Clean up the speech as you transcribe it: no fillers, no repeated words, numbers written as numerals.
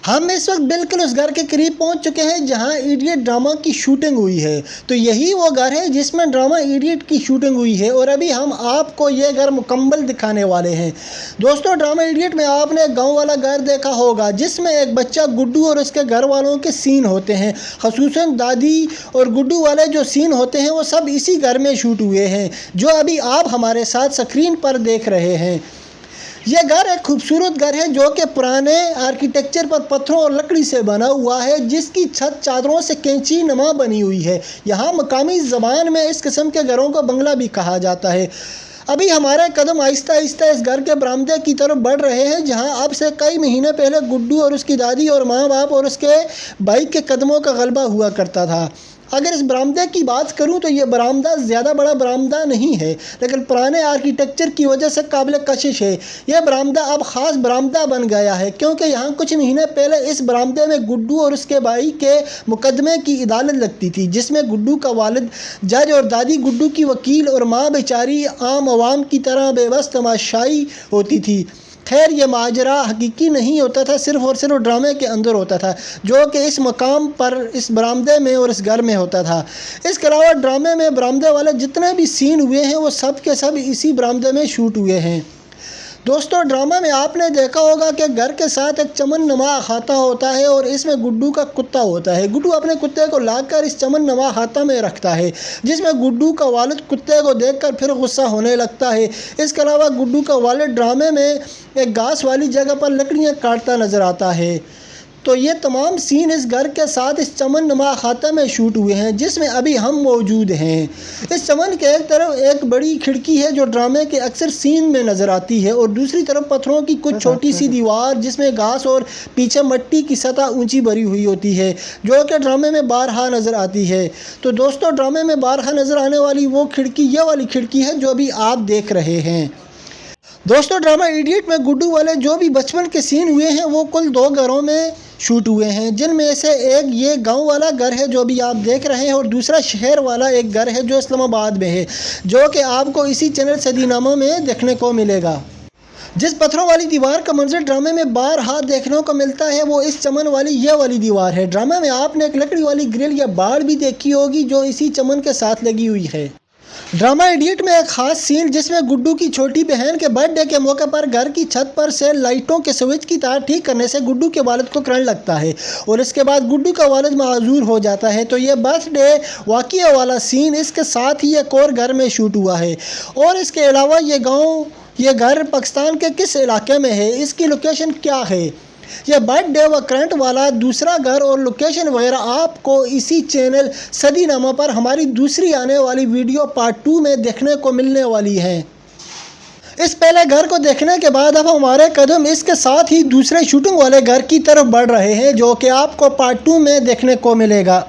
हम इस वक्त बिल्कुल उस घर के करीब पहुंच चुके हैं जहां इडियट ड्रामा की शूटिंग हुई है। तो यही वो घर है जिसमें ड्रामा इडियट की शूटिंग हुई है और अभी हम आपको ये घर मुकम्मल दिखाने वाले हैं। दोस्तों, ड्रामा इडियट में आपने गांव वाला घर देखा होगा जिसमें एक बच्चा गुड्डू और उसके घर वालों के सीन होते हैं। ख़ुसूसन दादी और गुड्डू वाले जो सीन होते हैं वो सब इसी घर में शूट हुए हैं जो अभी आप हमारे साथ स्क्रीन पर देख रहे हैं। यह घर एक खूबसूरत घर है जो कि पुराने आर्किटेक्चर पर पत्थरों और लकड़ी से बना हुआ है, जिसकी छत चादरों से कैंची नुमा बनी हुई है। यहाँ मकामी ज़बान में इस किस्म के घरों को बंगला भी कहा जाता है। अभी हमारे कदम आहिस्ता आहिस्ता इस घर के बरामदे की तरफ बढ़ रहे हैं जहाँ अब से कई महीने पहले गुड्डू और उसकी दादी और माँ बाप और उसके भाई के कदमों का गलबा हुआ करता था। अगर इस बरामदे की बात करूं तो ये बरामदा ज़्यादा बड़ा बरामदा नहीं है, लेकिन पुराने आर्किटेक्चर की वजह से काबिल कशिश है। यह बरामदा अब ख़ास बरामदा बन गया है क्योंकि यहाँ कुछ महीने पहले इस बरामदे में गुड्डू और उसके भाई के मुकदमे की अदालत लगती थी, जिसमें गुड्डू का वालिद जज और दादी गुड्डू की वकील और माँ बेचारी आम आवाम की तरह बेबस तमाशाई होती थी। खैर, ये माजरा हकीकी नहीं होता था, सिर्फ़ और सिर्फ ड्रामे के अंदर होता था जो कि इस मकाम पर इस बरामदे में और इस घर में होता था। इसके अलावा ड्रामे में बरामदे वाले जितने भी सीन हुए हैं वो सब के सब इसी बरामदे में शूट हुए हैं। दोस्तों, ड्रामा में आपने देखा होगा कि घर के साथ एक चमन नुमा खाता होता है और इसमें गुड्डू का कुत्ता होता है। गुड्डू अपने कुत्ते को लाकर इस चमन नुमा खाता में रखता है, जिसमें गुड्डू का वालिद कुत्ते को देखकर फिर गुस्सा होने लगता है। इसके अलावा गुड्डू का वालिद ड्रामे में एक घास वाली जगह पर लकड़ियाँ काटता नज़र आता है। तो ये तमाम सीन इस घर के साथ इस चमन नुमा खाते में शूट हुए हैं जिसमें अभी हम मौजूद हैं। इस चमन के एक तरफ एक बड़ी खिड़की है जो ड्रामे के अक्सर सीन में नज़र आती है और दूसरी तरफ पत्थरों की कुछ छोटी सी दीवार जिसमें घास और पीछे मिट्टी की सतह ऊंची भरी हुई होती है जो कि ड्रामे में बारहा नज़र आती है। तो दोस्तों, ड्रामे में बारहा नज़र आने वाली वो खिड़की ये वाली खिड़की है जो अभी आप देख रहे हैं। दोस्तों, ड्रामा इडियट में गुड्डू वाले जो भी बचपन के सीन हुए हैं वो कुल 2 घरों में शूट हुए हैं, जिनमें से एक ये गांव वाला घर है जो भी आप देख रहे हैं और दूसरा शहर वाला एक घर है जो इस्लामाबाद में है, जो कि आपको इसी चैनल सदीनामा में देखने को मिलेगा। जिस पत्थरों वाली दीवार का मंजर ड्रामे में बारहा देखने को मिलता है वो इस चमन वाली ये वाली दीवार है। ड्रामे में आपने एक लकड़ी वाली ग्रिल या बाड़ भी देखी होगी जो इसी चमन के साथ लगी हुई है। ड्रामा इडियट में एक खास सीन जिसमें गुड्डू की छोटी बहन के बर्थडे के मौके पर घर की छत पर से लाइटों के स्विच की तार ठीक करने से गुड्डू के वालिद को करंट लगता है और इसके बाद गुड्डू का वालिद माजूर हो जाता है। तो ये बर्थडे वाक़या वाला सीन इसके साथ ही एक और घर में शूट हुआ है। और इसके अलावा ये घर पाकिस्तान के किस इलाके में है, इसकी लोकेशन क्या है, यह बर्थडे व करंट वाला दूसरा घर और लोकेशन वगैरह आपको इसी चैनल सदीनामा पर हमारी दूसरी आने वाली वीडियो पार्ट 2 में देखने को मिलने वाली है। इस पहले घर को देखने के बाद अब हमारे कदम इसके साथ ही दूसरे शूटिंग वाले घर की तरफ बढ़ रहे हैं जो कि आपको पार्ट 2 में देखने को मिलेगा।